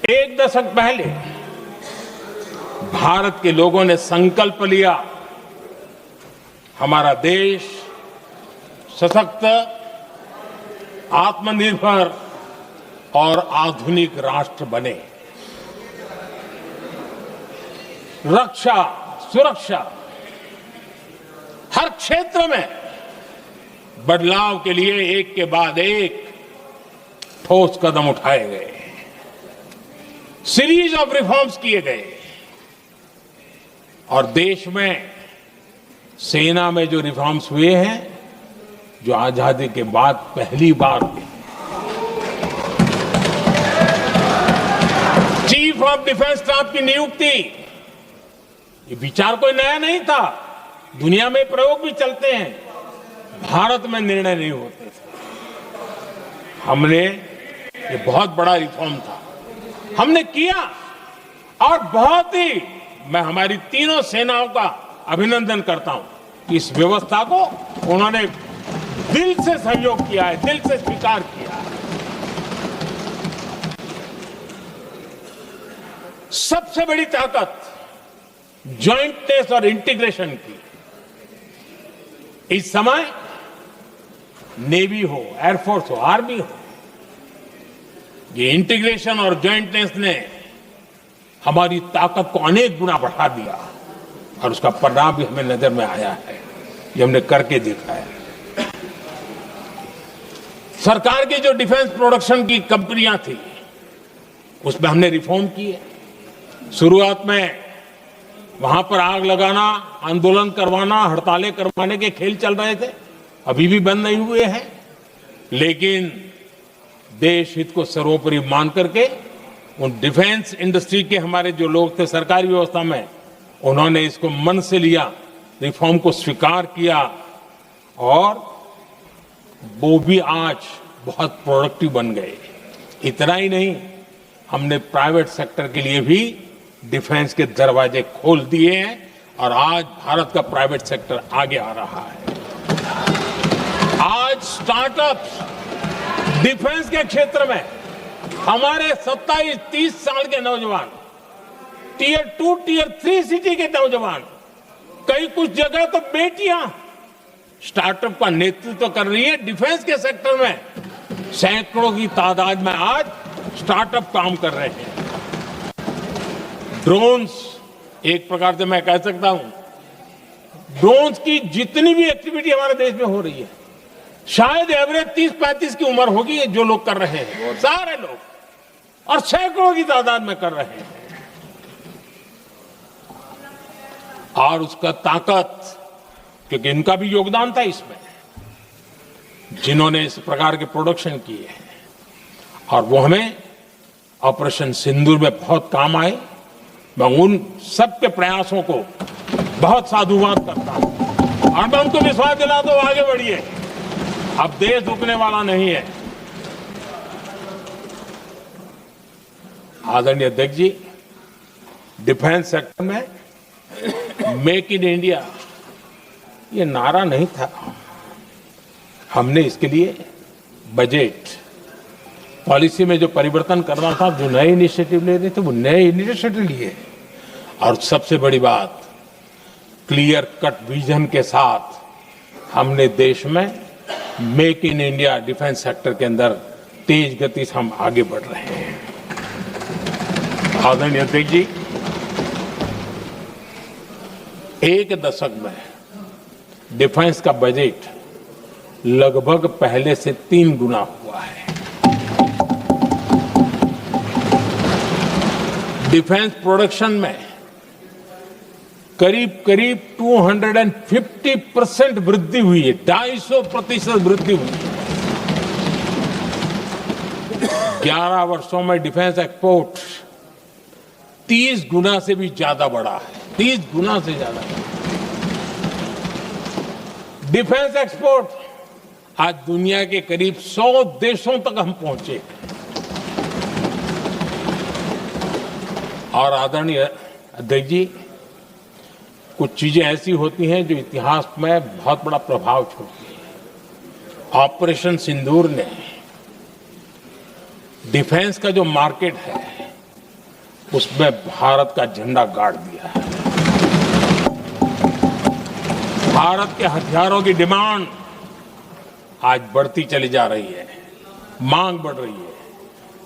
एक दशक पहले भारत के लोगों ने संकल्प लिया, हमारा देश सशक्त, आत्मनिर्भर और आधुनिक राष्ट्र बने। रक्षा, सुरक्षा, हर क्षेत्र में बदलाव के लिए एक के बाद एक ठोस कदम उठाए गए, सीरीज ऑफ रिफॉर्म्स किए गए और देश में सेना में जो रिफॉर्म्स हुए हैं, जो आजादी के बाद पहली बार हुए। चीफ ऑफ डिफेंस स्टाफ की नियुक्ति, ये विचार कोई नया नहीं था, दुनिया में प्रयोग भी चलते हैं, भारत में निर्णय नहीं होते थे। हमने, ये बहुत बड़ा रिफॉर्म था, हमने किया और बहुत ही, मैं हमारी तीनों सेनाओं का अभिनंदन करता हूं कि इस व्यवस्था को उन्होंने दिल से सहयोग किया है, दिल से स्वीकार किया है। सबसे बड़ी ताकत ज्वाइंटनेस और इंटीग्रेशन की। इस समय नेवी हो, एयरफोर्स हो, आर्मी हो, ये इंटीग्रेशन और ज्वाइंटनेस ने हमारी ताकत को अनेक गुना बढ़ा दिया और उसका परिणाम भी हमें नजर में आया है, ये हमने करके देखा है। सरकार की जो डिफेंस प्रोडक्शन की कंपनियां थी, उसमें हमने रिफॉर्म किए। शुरुआत में वहां पर आग लगाना, आंदोलन करवाना, हड़तालें करवाने के खेल चल रहे थे, अभी भी बंद नहीं हुए हैं, लेकिन देश हित को सर्वोपरि मान करके उन डिफेंस इंडस्ट्री के हमारे जो लोग थे सरकारी व्यवस्था में, उन्होंने इसको मन से लिया, रिफॉर्म को स्वीकार किया और वो भी आज बहुत प्रोडक्टिव बन गए। इतना ही नहीं, हमने प्राइवेट सेक्टर के लिए भी डिफेंस के दरवाजे खोल दिए हैं और आज भारत का प्राइवेट सेक्टर आगे आ रहा है। आज स्टार्टअप्स डिफेंस के क्षेत्र में हमारे 27-30 साल के नौजवान, टियर 2, टियर 3 सिटी के नौजवान, कई कुछ जगह तो बेटियां स्टार्टअप का नेतृत्व कर रही है। डिफेंस के सेक्टर में सैकड़ों की तादाद में आज स्टार्टअप काम कर रहे हैं। ड्रोन्स, एक प्रकार से मैं कह सकता हूं, ड्रोन्स की जितनी भी एक्टिविटी हमारे देश में हो रही है, शायद एवरेज 30-35 की उम्र होगी जो लोग कर रहे हैं, वो सारे लोग, और सैकड़ों की तादाद में कर रहे हैं। और उसका ताकत, क्योंकि इनका भी योगदान था इसमें, जिन्होंने इस प्रकार के प्रोडक्शन किए हैं, और वो हमें ऑपरेशन सिंदूर में बहुत काम आए। मैं उन सबके प्रयासों को बहुत साधुवाद करता हूं और मैं उनको विश्वास दिलाता हूं, आगे बढ़िए, अब देश रुकने वाला नहीं है। आदरणीय अध्यक्ष जी, डिफेंस सेक्टर में मेक इन इंडिया ये नारा नहीं था, हमने इसके लिए बजट पॉलिसी में जो परिवर्तन करना था, जो नए इनिशिएटिव ले रहे थे, वो नए इनिशिएटिव लिए। और सबसे बड़ी बात, क्लियर कट विजन के साथ हमने देश में make in India defence sector के अंदर तेज गति से हम आगे बढ़ रहे हैं। आदरणीय अध्यक्ष जी, एक दशक में डिफेंस का बजट लगभग पहले से 3 गुना हुआ है। डिफेंस प्रोडक्शन में करीब करीब 250% वृद्धि हुई है, 250% वृद्धि हुई है। 11 वर्षों में डिफेंस एक्सपोर्ट 30 गुना से भी ज्यादा बढ़ा है, 30 गुना से ज्यादा। डिफेंस एक्सपोर्ट आज दुनिया के करीब 100 देशों तक हम पहुंचे। और आदरणीय अध्यक्ष जी, कुछ चीजें ऐसी होती हैं जो इतिहास में बहुत बड़ा प्रभाव छोड़ती हैं। ऑपरेशन सिंदूर ने डिफेंस का जो मार्केट है उसमें भारत का झंडा गाड़ दिया है। भारत के हथियारों की डिमांड आज बढ़ती चली जा रही है, मांग बढ़ रही है।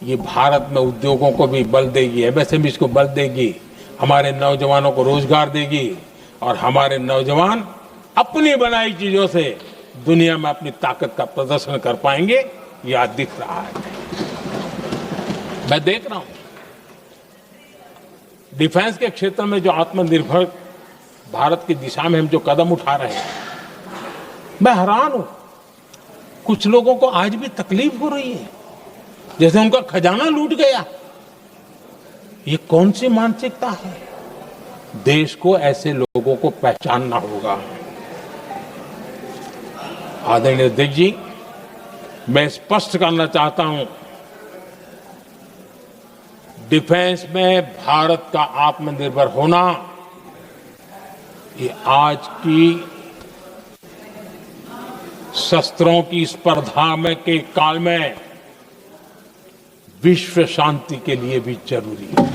ये भारत में उद्योगों को भी बल देगी, एमएसएमई को बल देगी, हमारे नौजवानों को रोजगार देगी और हमारे नौजवान अपनी बनाई चीजों से दुनिया में अपनी ताकत का प्रदर्शन कर पाएंगे। ये आज दिख रहा है, मैं देख रहा हूं। डिफेंस के क्षेत्र में जो आत्मनिर्भर भारत की दिशा में हम जो कदम उठा रहे हैं, मैं हैरान हूं। कुछ लोगों को आज भी तकलीफ हो रही है, जैसे उनका खजाना लूट गया। ये कौन सी मानसिकता है? देश को ऐसे लोगों को पहचानना होगा। आदरणीय अध्यक्ष जी, मैं स्पष्ट करना चाहता हूं, डिफेंस में भारत का आत्मनिर्भर होना ये आज की शस्त्रों की स्पर्धा में के काल में विश्व शांति के लिए भी जरूरी है।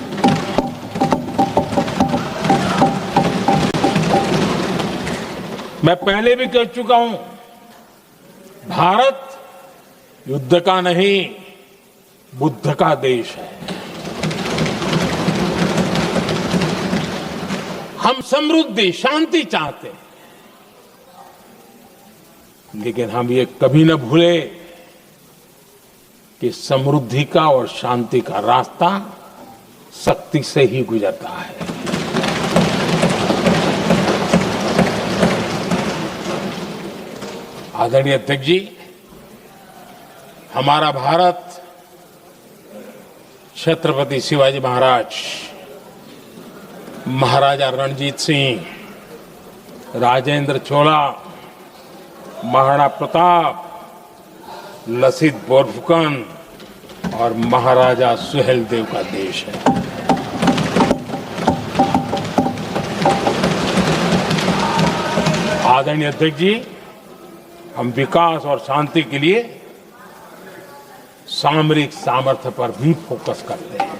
मैं पहले भी कह चुका हूं, भारत युद्ध का नहीं, बुद्ध का देश है। हम समृद्धि, शांति चाहते हैं, लेकिन हम ये कभी न भूले कि समृद्धि का और शांति का रास्ता शक्ति से ही गुजरता है। आदरणीय अध्यक्ष जी, हमारा भारत छत्रपति शिवाजी महाराज, महाराजा रणजीत सिंह, राजेंद्र चोला, महाराणा प्रताप, लसित बोरफुकन और महाराजा सुहेलदेव का देश है। आदरणीय अध्यक्ष जी, हम विकास और शांति के लिए सामरिक सामर्थ्य पर भी फोकस करते हैं।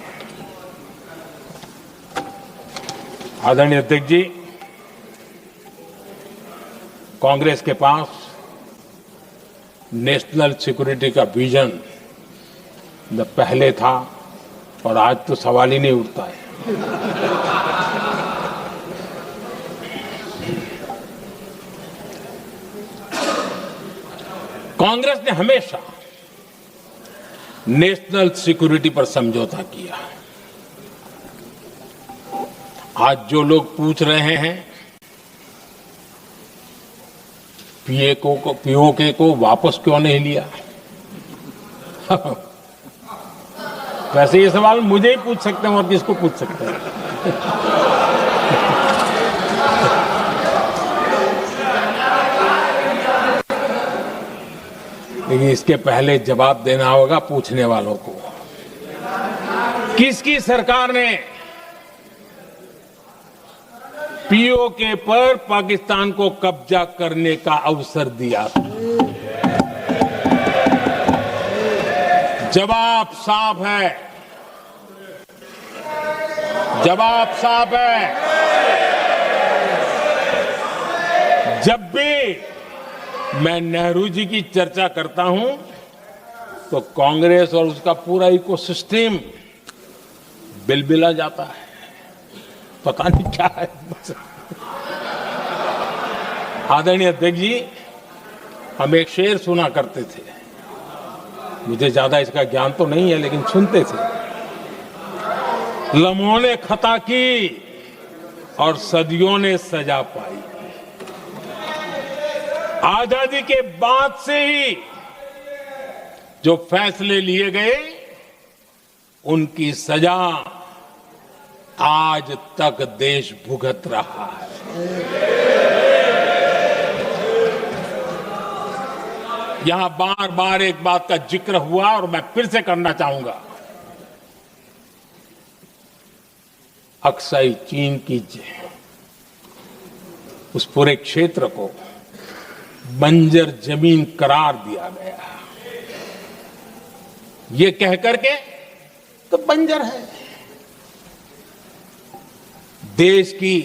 आदरणीय अध्यक्ष जी, कांग्रेस के पास नेशनल सिक्योरिटी का विजन न पहले था और आज तो सवाल ही नहीं उठता है। कांग्रेस ने हमेशा नेशनल सिक्योरिटी पर समझौता किया। आज जो लोग पूछ रहे हैं पीओके को वापस क्यों नहीं लिया, वैसे ये सवाल मुझे ही पूछ सकते हैं और किसको पूछ सकते हैं। लेकिन इसके पहले जवाब देना होगा पूछने वालों को। किसकी सरकार ने पीओके पर पाकिस्तान को कब्जा करने का अवसर दिया? जवाब साफ है, जवाब साफ है। जब भी मैं नेहरू जी की चर्चा करता हूं तो कांग्रेस और उसका पूरा इकोसिस्टम बिलबिला जाता है, पता नहीं क्या है। आदरणीय अध्यक्ष जी, हम एक शेर सुना करते थे, मुझे ज्यादा इसका ज्ञान तो नहीं है लेकिन सुनते थे। लम्हों ने खता की और सदियों ने सजा पाई। आजादी के बाद से ही जो फैसले लिए गए उनकी सजा आज तक देश भुगत रहा है। यहां बार बार एक बात का जिक्र हुआ और मैं फिर से करना चाहूंगा। अक्साई चीन की उस पूरे क्षेत्र को बंजर जमीन करार दिया गया, ये कह करके तो बंजर है, देश की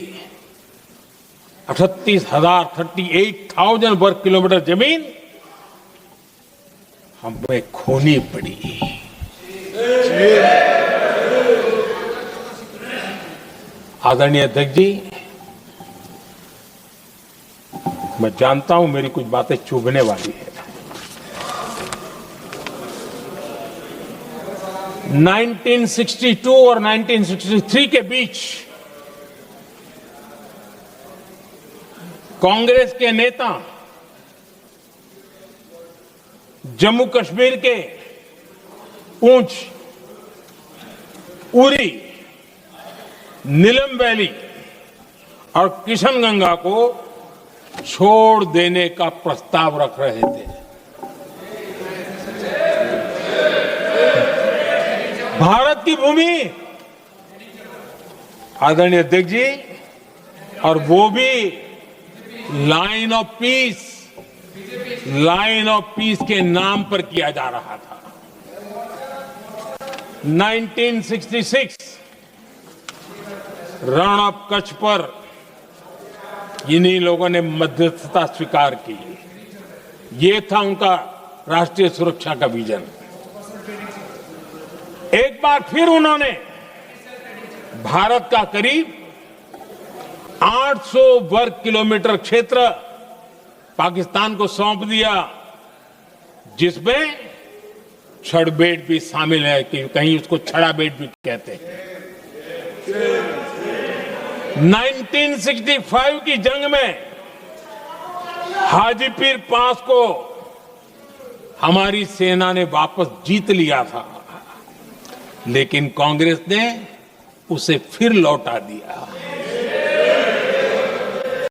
38,000 वर्ग किलोमीटर जमीन हमें खोनी पड़ी। आदरणीय अध्यक्ष जी, मैं जानता हूं मेरी कुछ बातें चुभने वाली है। 1962 और 1963 के बीच कांग्रेस के नेता जम्मू कश्मीर के पूंछ, उरी, नीलम वैली और किशनगंगा को छोड़ देने का प्रस्ताव रख रहे थे। भारत की भूमि, आदरणीय अध्यक्ष जी, और वो भी लाइन ऑफ पीस के नाम पर किया जा रहा था। 1966 रण ऑफ कच्छ पर इन्हीं लोगों ने मध्यस्थता स्वीकार की। ये था उनका राष्ट्रीय सुरक्षा का विजन। एक बार फिर उन्होंने भारत का करीब 800 वर्ग किलोमीटर क्षेत्र पाकिस्तान को सौंप दिया, जिसमें छड़बेट भी शामिल है, कि कहीं उसको छड़ाबेट भी कहते हैं। 1965 की जंग में हाजीपीर पास को हमारी सेना ने वापस जीत लिया था, लेकिन कांग्रेस ने उसे फिर लौटा दिया।